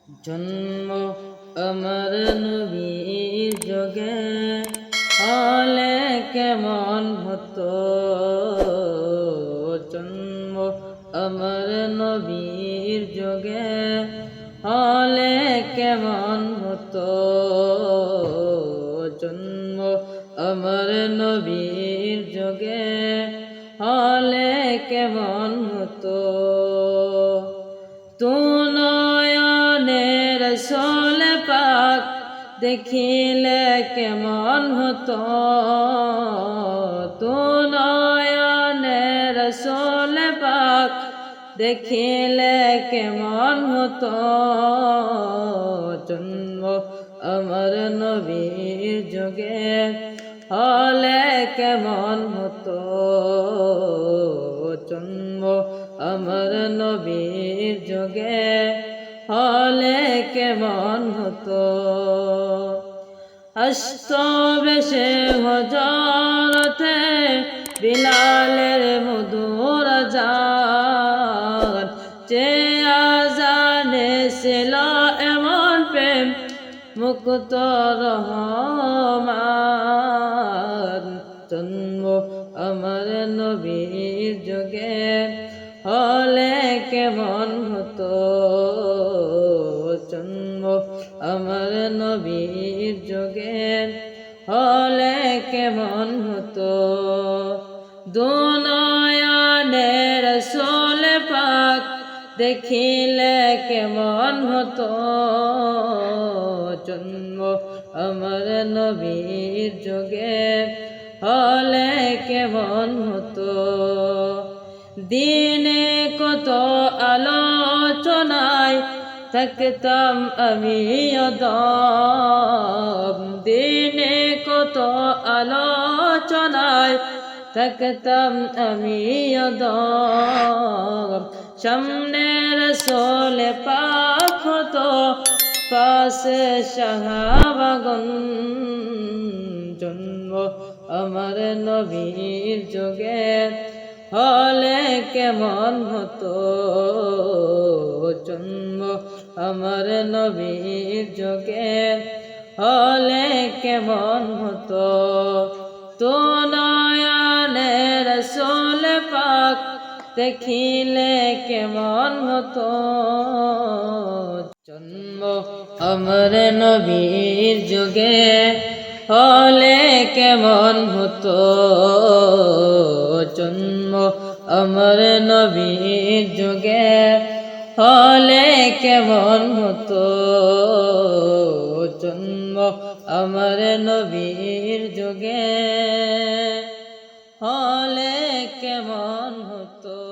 জন্ম আমার নবীর যোগে হলে কেমন হতো। জন্ম আমার নবীর যোগে হলে কেমন হতো। জন্ম আমার নবীর যোগে হলে কেমন হতো। তু নয়নের রসূল পাক দেখিলে কেমন হতো। তু নয়নের রসূল পাক দেখিলে কেমন হতো। জন্ম আমার নবীর যোগে হলে কেমন হতো। জন্ম আমার নবীর যোগে হলে কেমন হতো। আসত বেশে হজরতে বিলালের মধুর আযান, যে আযানে ছিল এমন প্রেম মুক্ত রহমান। জন্ম আমার নবীর যোগে হলে কেমন হতো। জন্ম আমার নবীর যোগে হলে কেমন হতো। দু নয়নের রসূল পাক দেখিলে কেমন হতো। জন্ম আমার নবীর যোগে হলে কেমন হতো। দিনে কত আলোচনায় থাকতাম আমি অদম। দিনে কত আলোচনায় থাকতাম আমি অদম। সামনে রসূল পাক হতো, পাশে সাহাবাগণ। জন্ম আমার নবীর যোগে হলে কেমন হতো। জন্ম আমার নবীর যোগে হলে কেমন হতো। তু নয়নের রসূল পাক দেখিলে কেমন হতো। জন্ম আমার নবীর যোগে হলে কেমন হতো। জন্ম আমার নবীর যোগে হলে কেমন হতো। জন্ম আমার নবীর যোগে হলে কেমন হতো।